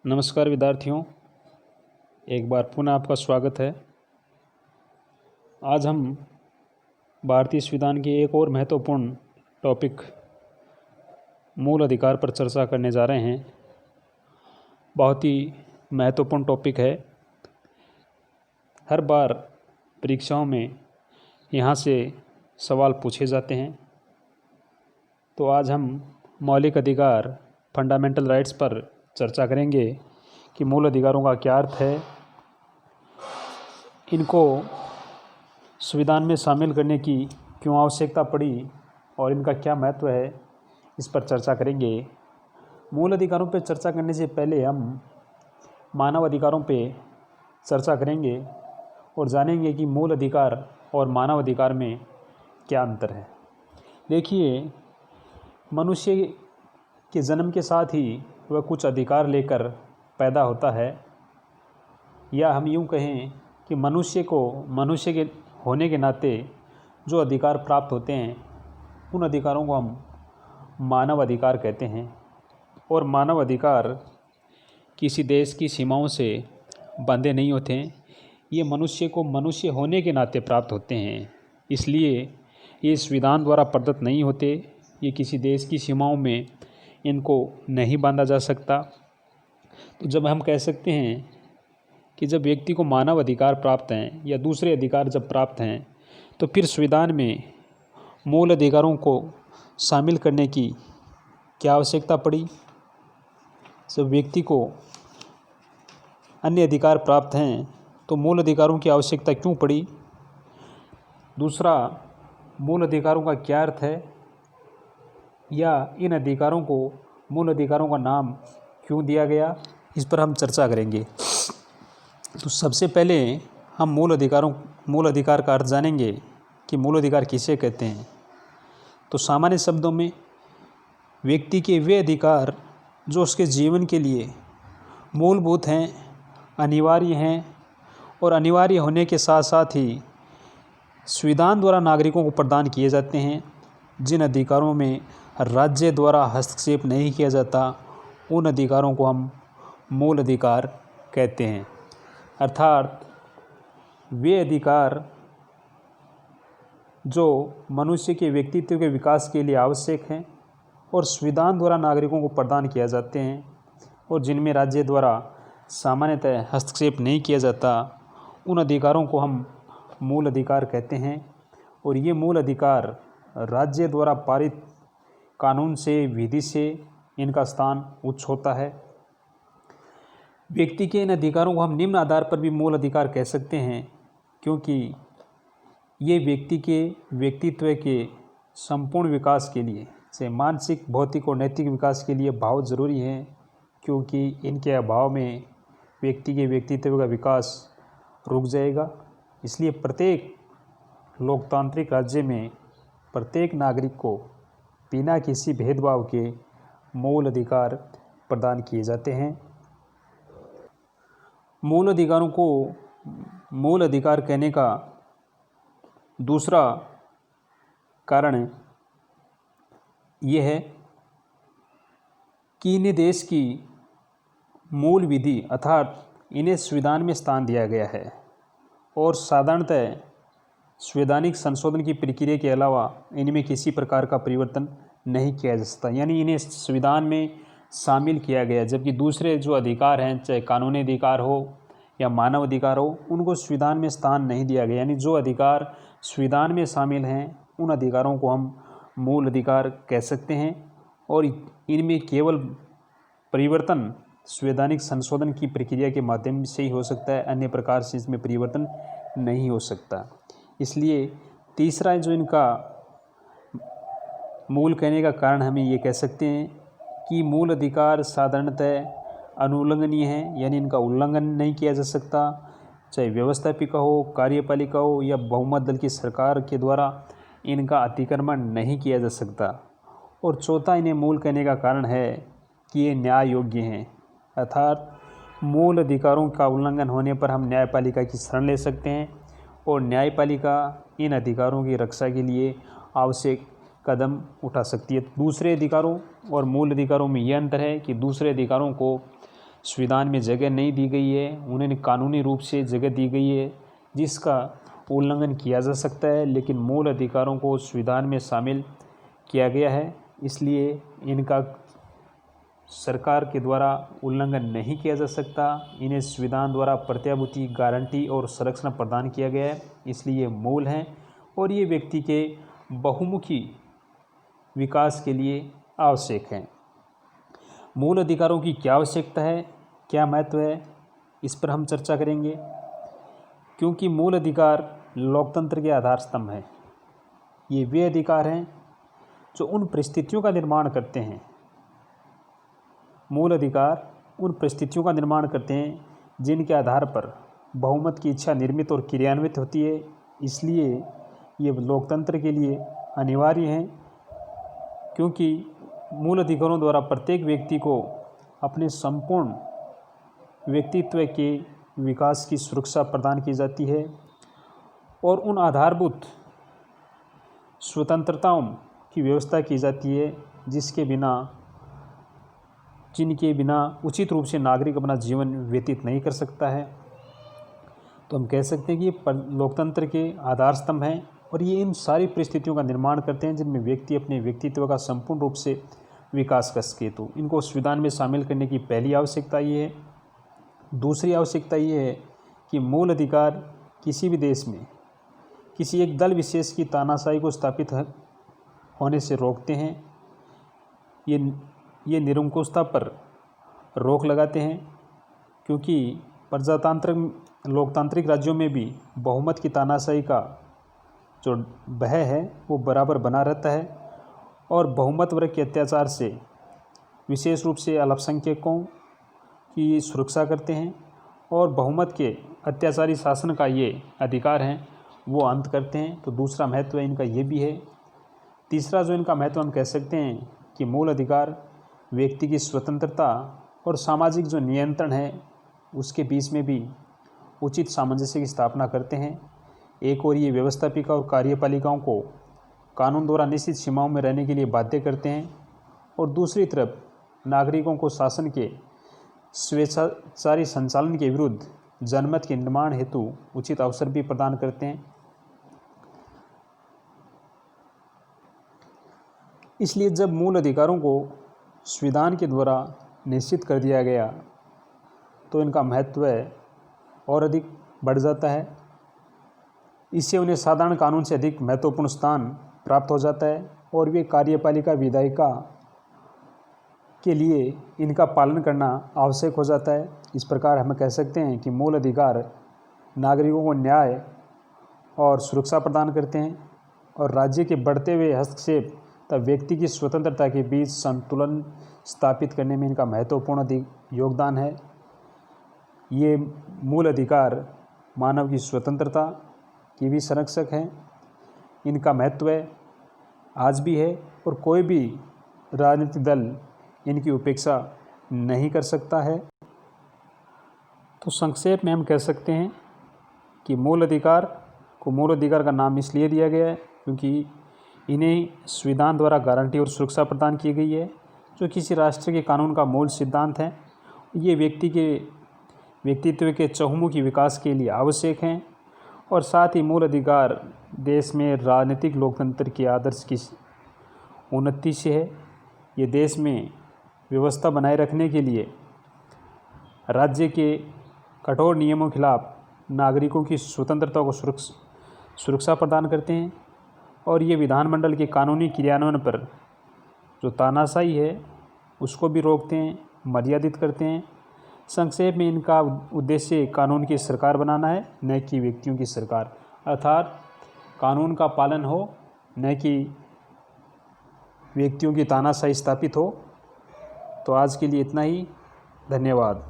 नमस्कार विद्यार्थियों, एक बार पुनः आपका स्वागत है। आज हम भारतीय संविधान के एक और महत्वपूर्ण टॉपिक मूल अधिकार पर चर्चा करने जा रहे हैं। बहुत ही महत्वपूर्ण टॉपिक है। हर बार परीक्षाओं में यहाँ से सवाल पूछे जाते हैं। तो आज हम मौलिक अधिकार फंडामेंटल राइट्स पर चर्चा करेंगे कि मूल अधिकारों का क्या अर्थ है, इनको संविधान में शामिल करने की क्यों आवश्यकता पड़ी और इनका क्या महत्व है, इस पर चर्चा करेंगे। मूल अधिकारों पर चर्चा करने से पहले हम मानव अधिकारों पे चर्चा करेंगे और जानेंगे कि मूल अधिकार और मानव अधिकार में क्या अंतर है। देखिए, मनुष्य के जन्म के साथ ही वह कुछ अधिकार लेकर पैदा होता है, या हम यूँ कहें कि मनुष्य को मनुष्य के होने के नाते जो अधिकार प्राप्त होते हैं उन अधिकारों को हम मानव अधिकार कहते हैं। और मानव अधिकार किसी देश की सीमाओं से बंधे नहीं होते हैं, ये मनुष्य को मनुष्य होने के नाते प्राप्त होते हैं। इसलिए ये संविधान द्वारा प्रदत्त नहीं होते, ये किसी देश की सीमाओं में इनको नहीं बांधा जा सकता। तो जब हम कह सकते हैं कि जब व्यक्ति को मानव अधिकार प्राप्त हैं या दूसरे अधिकार जब प्राप्त हैं, तो फिर संविधान में मूल अधिकारों को शामिल करने की क्या आवश्यकता पड़ी। जब व्यक्ति को अन्य अधिकार प्राप्त हैं तो मूल अधिकारों की आवश्यकता क्यों पड़ी। दूसरा, मूल अधिकारों का क्या अर्थ है, या इन अधिकारों को मूल अधिकारों का नाम क्यों दिया गया, इस पर हम चर्चा करेंगे। तो सबसे पहले हम मूल अधिकार का अर्थ जानेंगे कि मूल अधिकार किसे कहते हैं। तो सामान्य शब्दों में व्यक्ति के वे अधिकार जो उसके जीवन के लिए मूलभूत हैं, अनिवार्य हैं और अनिवार्य होने के साथ साथ ही संविधान द्वारा नागरिकों को प्रदान किए जाते हैं। जिन अधिकारों में राज्य द्वारा हस्तक्षेप नहीं किया जाता, उन अधिकारों को हम मूल अधिकार कहते हैं। अर्थात वे अधिकार जो मनुष्य के व्यक्तित्व के विकास के लिए आवश्यक हैं और संविधान द्वारा नागरिकों को प्रदान किया जाते हैं, और जिनमें राज्य द्वारा सामान्यतः हस्तक्षेप नहीं किया जाता, उन अधिकारों को हम मूल अधिकार कहते हैं। और ये मूल अधिकार राज्य द्वारा पारित कानून से, विधि से इनका स्थान उच्च होता है। व्यक्ति के इन अधिकारों को हम निम्न आधार पर भी मूल अधिकार कह सकते हैं, क्योंकि ये व्यक्ति के व्यक्तित्व के संपूर्ण विकास के लिए, से मानसिक, भौतिक और नैतिक विकास के लिए बहुत ज़रूरी हैं, क्योंकि इनके अभाव में व्यक्ति के व्यक्तित्व का विकास रुक जाएगा। इसलिए प्रत्येक लोकतांत्रिक राज्य में प्रत्येक नागरिक को बिना किसी भेदभाव के मूल अधिकार प्रदान किए जाते हैं। मूल अधिकारों को मूल अधिकार कहने का दूसरा कारण यह है कि इन्हें देश की मूल विधि अर्थात इन्हें संविधान में स्थान दिया गया है, और साधारणतः संवैधानिक संशोधन की प्रक्रिया के अलावा इनमें किसी प्रकार का परिवर्तन नहीं किया जा सकता। यानी इन्हें संविधान में शामिल किया गया, जबकि दूसरे जो अधिकार हैं, चाहे कानूनी अधिकार हो या मानव अधिकार हो, उनको संविधान में स्थान नहीं दिया गया। यानी जो अधिकार संविधान में शामिल हैं उन अधिकारों को हम मूल अधिकार कह सकते हैं, और इनमें केवल परिवर्तन संवैधानिक संशोधन की प्रक्रिया के माध्यम से ही हो सकता है, अन्य प्रकार से इसमें परिवर्तन नहीं हो सकता। इसलिए तीसरा जो इनका मूल कहने का कारण हमें ये कह सकते हैं कि मूल अधिकार साधारणतः अनुल्लंघनीय है, यानी इनका उल्लंघन नहीं किया जा सकता, चाहे व्यवस्थापिका हो, कार्यपालिका हो या बहुमत दल की सरकार के द्वारा इनका अतिक्रमण नहीं किया जा सकता। और चौथा इन्हें मूल कहने का कारण है कि ये न्याय योग्य हैं, अर्थात मूल अधिकारों का उल्लंघन होने पर हम न्यायपालिका की शरण ले सकते हैं, और न्यायपालिका इन अधिकारों की रक्षा के लिए आवश्यक कदम उठा सकती है। दूसरे अधिकारों और मूल अधिकारों में यह अंतर है कि दूसरे अधिकारों को संविधान में जगह नहीं दी गई है, उन्हें कानूनी रूप से जगह दी गई है जिसका उल्लंघन किया जा सकता है, लेकिन मूल अधिकारों को संविधान में शामिल किया गया है, इसलिए इनका सरकार के द्वारा उल्लंघन नहीं किया जा सकता। इन्हें संविधान द्वारा प्रत्याभूति, गारंटी और संरक्षण प्रदान किया गया है, इसलिए ये मूल हैं और ये व्यक्ति के बहुमुखी विकास के लिए आवश्यक हैं। मूल अधिकारों की क्या आवश्यकता है, क्या महत्व है, इस पर हम चर्चा करेंगे। क्योंकि मूल अधिकार लोकतंत्र के आधार स्तंभ हैं। ये वे अधिकार हैं जो उन परिस्थितियों का निर्माण करते हैं। मूल अधिकार उन परिस्थितियों का निर्माण करते हैं जिनके आधार पर बहुमत की इच्छा निर्मित और क्रियान्वित होती है, इसलिए ये लोकतंत्र के लिए अनिवार्य हैं। क्योंकि मूल अधिकारों द्वारा प्रत्येक व्यक्ति को अपने संपूर्ण व्यक्तित्व के विकास की सुरक्षा प्रदान की जाती है और उन आधारभूत स्वतंत्रताओं की व्यवस्था की जाती है जिनके बिना उचित रूप से नागरिक अपना जीवन व्यतीत नहीं कर सकता है। तो हम कह सकते हैं कि ये लोकतंत्र के आधार स्तंभ हैं और ये इन सारी परिस्थितियों का निर्माण करते हैं जिनमें व्यक्ति अपने व्यक्तित्व का संपूर्ण रूप से विकास कर सके। तो इनको संविधान में शामिल करने की पहली आवश्यकता ये है। दूसरी आवश्यकता ये है कि मूल अधिकार किसी भी देश में किसी एक दल विशेष की तानाशाही को स्थापित होने से रोकते हैं। ये निरंकुशता पर रोक लगाते हैं, क्योंकि प्रजातांत्रिक लोकतांत्रिक राज्यों में भी बहुमत की तानाशाही का जो भय है वो बराबर बना रहता है और बहुमत वर्ग के अत्याचार से विशेष रूप से अल्पसंख्यकों की सुरक्षा करते हैं और बहुमत के अत्याचारी शासन का ये अधिकार हैं वो अंत करते हैं। तो दूसरा महत्व इनका ये भी है। तीसरा जो इनका महत्व हम कह सकते हैं कि मूल अधिकार व्यक्ति की स्वतंत्रता और सामाजिक जो नियंत्रण है उसके बीच में भी उचित सामंजस्य की स्थापना करते हैं। एक और ये व्यवस्थापिका और कार्यपालिकाओं को कानून द्वारा निश्चित सीमाओं में रहने के लिए बाध्य करते हैं और दूसरी तरफ नागरिकों को शासन के स्वेच्छाचारी संचालन के विरुद्ध जनमत के निर्माण हेतु उचित अवसर भी प्रदान करते हैं। इसलिए जब मूल अधिकारों को संविधान के द्वारा निश्चित कर दिया गया तो इनका महत्व और अधिक बढ़ जाता है। इससे उन्हें साधारण कानून से अधिक महत्वपूर्ण स्थान प्राप्त हो जाता है और वे कार्यपालिका विधायिका के लिए इनका पालन करना आवश्यक हो जाता है। इस प्रकार हम कह सकते हैं कि मूल अधिकार नागरिकों को न्याय और सुरक्षा प्रदान करते हैं और राज्य के बढ़ते हुए हस्तक्षेप तथा व्यक्ति की स्वतंत्रता के बीच संतुलन स्थापित करने में इनका महत्वपूर्ण योगदान है। ये मूल अधिकार मानव की स्वतंत्रता की भी संरक्षक हैं। इनका महत्व आज भी है और कोई भी राजनीतिक दल इनकी उपेक्षा नहीं कर सकता है। तो संक्षेप में हम कह सकते हैं कि मूल अधिकार को मूल अधिकार का नाम इसलिए दिया गया है क्योंकि इन्हें संविधान द्वारा गारंटी और सुरक्षा प्रदान की गई है जो किसी राष्ट्र के कानून का मूल सिद्धांत है। ये व्यक्ति के व्यक्तित्व के चहुमुखी विकास के लिए आवश्यक हैं और साथ ही मूल अधिकार देश में राजनीतिक लोकतंत्र के आदर्श की उन्नति से है। ये देश में व्यवस्था बनाए रखने के लिए राज्य के कठोर नियमों के खिलाफ नागरिकों की स्वतंत्रता को सुरक्षा प्रदान करते हैं और ये विधानमंडल के कानूनी क्रियान्वयन पर जो तानाशाही है उसको भी रोकते हैं, मर्यादित करते हैं। संक्षेप में इनका उद्देश्य कानून की सरकार बनाना है, न कि व्यक्तियों की सरकार, अर्थात कानून का पालन हो न कि व्यक्तियों की तानाशाही स्थापित हो। तो आज के लिए इतना ही। धन्यवाद।